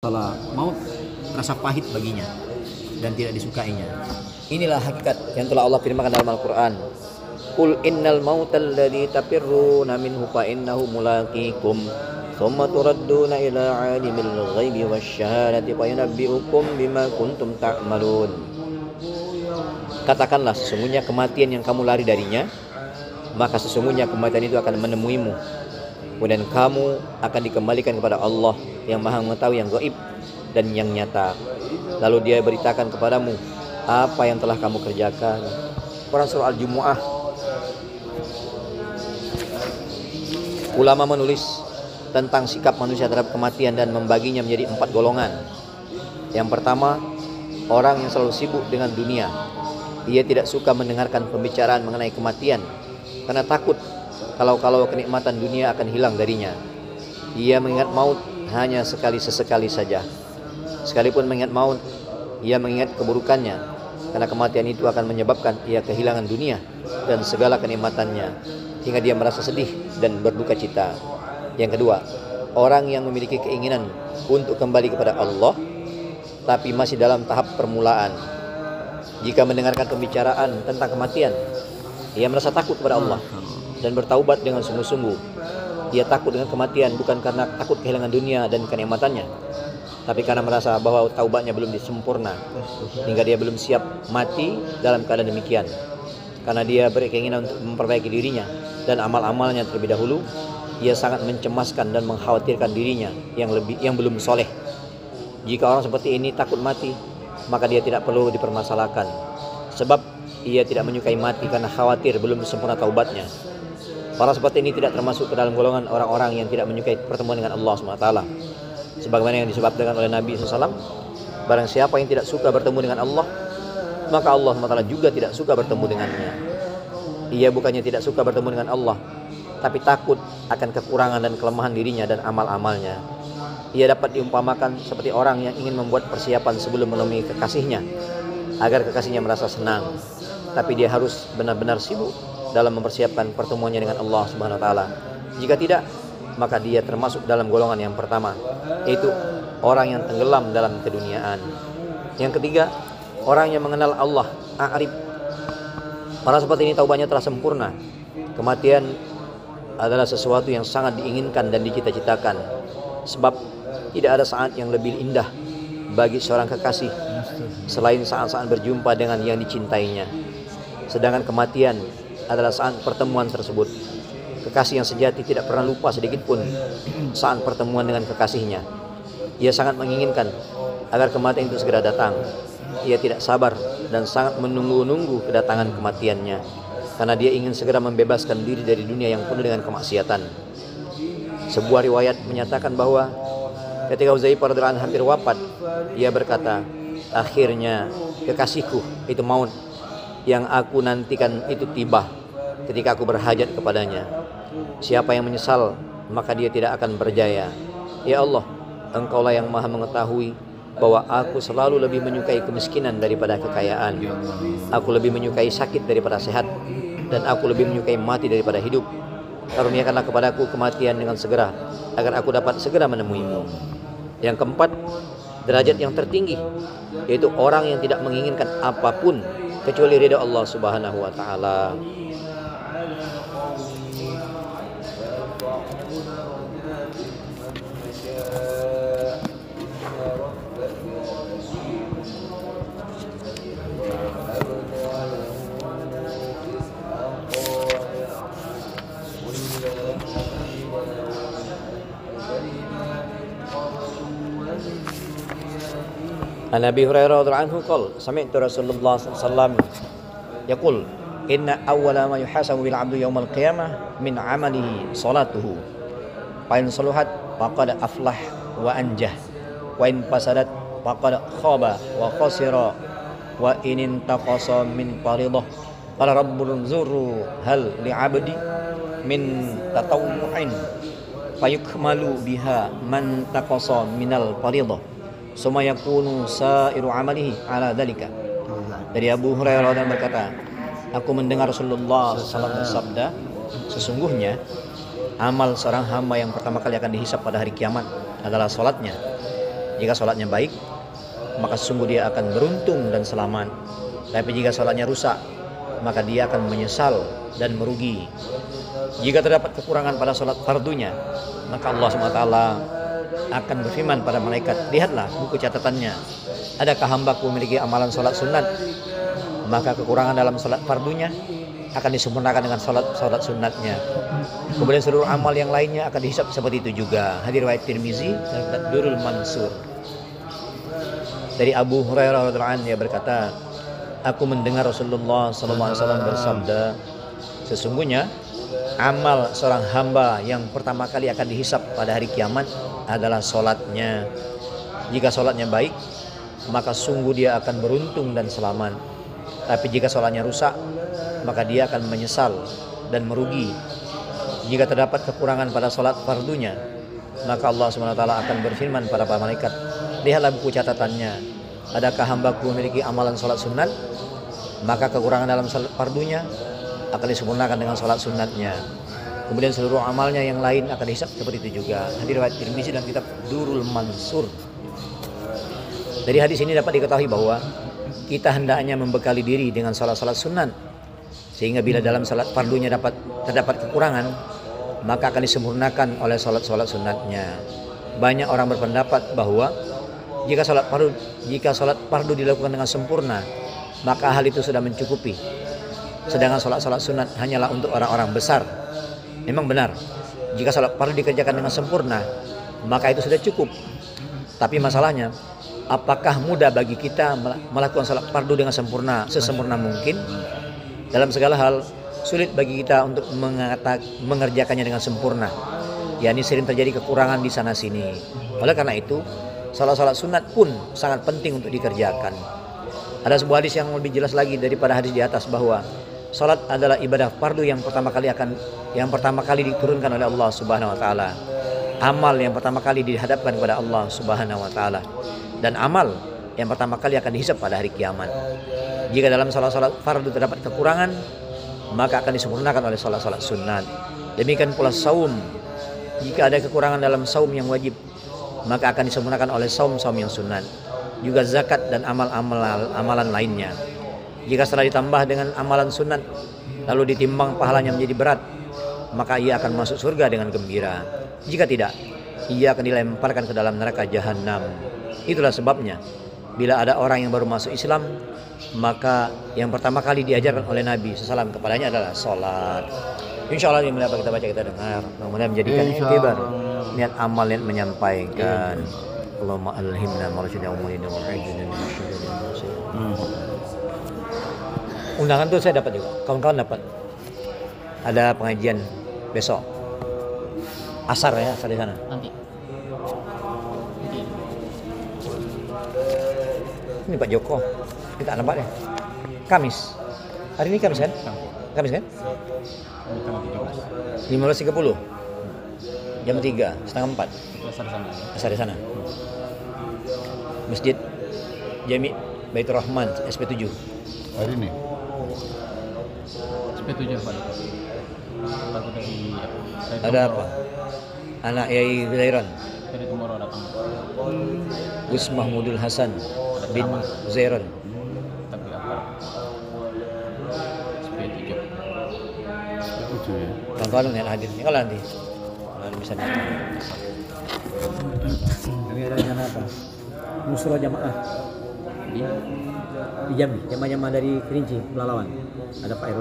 Setelah maut rasa pahit baginya dan tidak disukainya. Inilah hakikat yang telah Allah firmankan dalam Al-Quran. Qul innal mautal ladzi tafirruna minhu fa innahu mulaqikum thumma turadduna ila alimil ghaibi wasyahadati fa yunabbi'ukum bima kuntum ta'malun. Katakanlah, sesungguhnya kematian yang kamu lari darinya, maka sesungguhnya kematian itu akan menemuimu. Kemudian kamu akan dikembalikan kepada Allah yang maha mengetahui yang gaib dan yang nyata. Lalu dia beritakan kepadamu apa yang telah kamu kerjakan. Quran surah Al-Jumu'ah. Ulama menulis tentang sikap manusia terhadap kematian dan membaginya menjadi 4 golongan. Yang pertama, orang yang selalu sibuk dengan dunia. Ia tidak suka mendengarkan pembicaraan mengenai kematian karena takut kalau kenikmatan dunia akan hilang darinya. Ia mengingat maut hanya sesekali saja. Sekalipun mengingat maut, ia mengingat keburukannya, karena kematian itu akan menyebabkan ia kehilangan dunia dan segala kenikmatannya, hingga dia merasa sedih dan berduka cita. Yang kedua, orang yang memiliki keinginan untuk kembali kepada Allah, tapi masih dalam tahap permulaan. Jika mendengarkan pembicaraan tentang kematian, ia merasa takut kepada Allah dan bertaubat dengan sungguh-sungguh. Ia takut dengan kematian bukan karena takut kehilangan dunia dan kenikmatannya, tapi karena merasa bahwa taubatnya belum disempurna, hingga dia belum siap mati dalam keadaan demikian. Karena dia berkeinginan untuk memperbaiki dirinya dan amal-amalnya terlebih dahulu, ia sangat mencemaskan dan mengkhawatirkan dirinya yang belum soleh. Jika orang seperti ini takut mati, maka dia tidak perlu dipermasalahkan, sebab ia tidak menyukai mati karena khawatir belum sempurna taubatnya. Orang seperti ini tidak termasuk ke dalam golongan orang-orang yang tidak menyukai pertemuan dengan Allah SWT. Sebagaimana yang disebutkan oleh Nabi SAW, barang siapa yang tidak suka bertemu dengan Allah, maka Allah SWT juga tidak suka bertemu dengannya. Ia bukannya tidak suka bertemu dengan Allah, tapi takut akan kekurangan dan kelemahan dirinya dan amal-amalnya. Ia dapat diumpamakan seperti orang yang ingin membuat persiapan sebelum menemui kekasihnya, agar kekasihnya merasa senang. Tapi dia harus benar-benar sibuk dalam mempersiapkan pertemuannya dengan Allah Subhanahu wa taala. Jika tidak, maka dia termasuk dalam golongan yang pertama, yaitu orang yang tenggelam dalam keduniaan. Yang ketiga, orang yang mengenal Allah, a'rif. Orang seperti ini taubatnya telah sempurna. Kematian adalah sesuatu yang sangat diinginkan dan dicita-citakan, sebab tidak ada saat yang lebih indah bagi seorang kekasih selain saat-saat berjumpa dengan yang dicintainya. Sedangkan kematian adalah saat pertemuan tersebut. Kekasih yang sejati tidak pernah lupa sedikit pun saat pertemuan dengan kekasihnya. Ia sangat menginginkan agar kematian itu segera datang. Ia tidak sabar dan sangat menunggu-nunggu kedatangan kematiannya, karena dia ingin segera membebaskan diri dari dunia yang penuh dengan kemaksiatan. Sebuah riwayat menyatakan bahwa ketika Uzaifah radhiyallahu anhu hampir wafat, ia berkata, akhirnya kekasihku itu maut yang aku nantikan itu tiba ketika aku berhajat kepadanya. Siapa yang menyesal, maka dia tidak akan berjaya. Ya Allah, Engkaulah yang maha mengetahui bahwa aku selalu lebih menyukai kemiskinan daripada kekayaan. Aku lebih menyukai sakit daripada sehat, dan aku lebih menyukai mati daripada hidup. Karuniakanlah kepadaku kematian dengan segera, agar aku dapat segera menemuimu. Yang keempat, derajat yang tertinggi, yaitu orang yang tidak menginginkan apapun kecuali ridha Allah Subhanahu wa taala. An Abi Hurairah radhiyallahu anhu qala sami'tu Rasulullah sallallahu alaihi wasallam yaqul inna awwala ma yuhasabu bil 'abdi yaumal qiyamah min 'amalihi salatuhu fa in saluhat faqad aflah wa anjah wa in fasadat faqad khaba wa khasira wa in intaqasa min faridah qala rabbul zurru hal li 'abdi min tatawwu'in fayukmalu biha man taqasa minal faridah summa yakunu sa'iru amalihi ala dalika. Dari Abu Hurairah dan berkata, aku mendengar Rasulullah SAW bersabda, sesungguhnya amal seorang hamba yang pertama kali akan dihisab pada hari kiamat adalah salatnya. Jika sholatnya baik, maka sungguh dia akan beruntung dan selamat. Tapi jika sholatnya rusak, maka dia akan menyesal dan merugi. Jika terdapat kekurangan pada sholat fardunya, maka Allah SWT akan berfirman pada malaikat, lihatlah buku catatannya, adakah hambaku memiliki amalan sholat sunat? Maka kekurangan dalam sholat fardunya akan disempurnakan dengan sholat sunatnya. Kemudian seluruh amal yang lainnya akan dihisap seperti itu juga. Hadis riwayat Tirmizi dan Durul Mansur. Dari Abu Hurairah radhiyallahu anhu, dia berkata, aku mendengar Rasulullah SAW bersabda, sesungguhnya amal seorang hamba yang pertama kali akan dihisap pada hari kiamat adalah sholatnya. Jika sholatnya baik, maka sungguh dia akan beruntung dan selamat. Tapi jika sholatnya rusak, maka dia akan menyesal dan merugi. Jika terdapat kekurangan pada sholat fardunya, maka Allah SWT akan berfirman pada para malaikat, lihatlah buku catatannya, adakah hambaku memiliki amalan sholat sunat? Maka kekurangan dalam sholat fardunya akan disempurnakan dengan sholat sunatnya. Kemudian seluruh amalnya yang lain akan dihisap seperti itu juga. Hadis riwayat Tirmizi dan kitab Durul Mansur. Dari hadis ini dapat diketahui bahwa kita hendaknya membekali diri dengan sholat-sholat sunat, sehingga bila dalam sholat fardunya terdapat kekurangan, maka akan disempurnakan oleh sholat-sholat sunatnya. Banyak orang berpendapat bahwa jika sholat fardu dilakukan dengan sempurna, maka hal itu sudah mencukupi. Sedangkan sholat-sholat sunat hanyalah untuk orang-orang besar. Memang benar, jika sholat fardu dikerjakan dengan sempurna, maka itu sudah cukup. Tapi masalahnya, apakah mudah bagi kita melakukan sholat fardu dengan sesempurna mungkin? Dalam segala hal, sulit bagi kita untuk mengerjakannya dengan sempurna. yakni sering terjadi kekurangan di sana sini. Oleh karena itu, salat-salat sunat pun sangat penting untuk dikerjakan. Ada sebuah hadis yang lebih jelas lagi daripada hadis di atas bahwa salat adalah ibadah fardu yang pertama kali diturunkan oleh Allah Subhanahu wa taala. Amal yang pertama kali dihadapkan kepada Allah Subhanahu wa taala, dan amal yang pertama kali akan dihisab pada hari kiamat. Jika dalam salat-salat fardu terdapat kekurangan, maka akan disempurnakan oleh salat-salat sunat. Demikian pula saum. Jika ada kekurangan dalam saum yang wajib, maka akan disempurnakan oleh saum-saum yang sunat. Juga zakat dan amalan lainnya. Jika setelah ditambah dengan amalan sunat, lalu ditimbang pahalanya menjadi berat, maka ia akan masuk surga dengan gembira. Jika tidak, ia akan dilemparkan ke dalam neraka jahanam. Itulah sebabnya, bila ada orang yang baru masuk Islam, maka yang pertama kali diajarkan oleh Nabi SAW kepadanya adalah sholat. Insya Allah ini apa kita baca, kita dengar, kemudian menjadikan iktibar, niat amal yang menyampaikan. Allahumma alhimna marsyida umurina wa hajjina min syururi anfusina. Undangan tuh saya dapat juga, kawan-kawan dapat. Ada pengajian besok. Asar ya, asar di sana. Nanti. Ini Pak Joko, kita nampak deh. Kamis. Hari ini Kamis kan? Kamis kan? 15.30. Jam 3, setengah 4. Asar di sana. Masjid Jami' Baitur Rahman, SP7. Hari ini. SP7 Pak. Lagu dari Ada apa? Anak Yai Zairan, Dari Tomorrow datang. Gus Mahmudul Hasan bin Zairan. Tapi apa? SP7. Itu ya. Kawan-kawan yang hadir kalau nanti bisa datang. Kami ada rencana apa? Musra jamaah di Jambi, jamaah dari Kerinci, Pelalawan. Ada Pak Erlangga.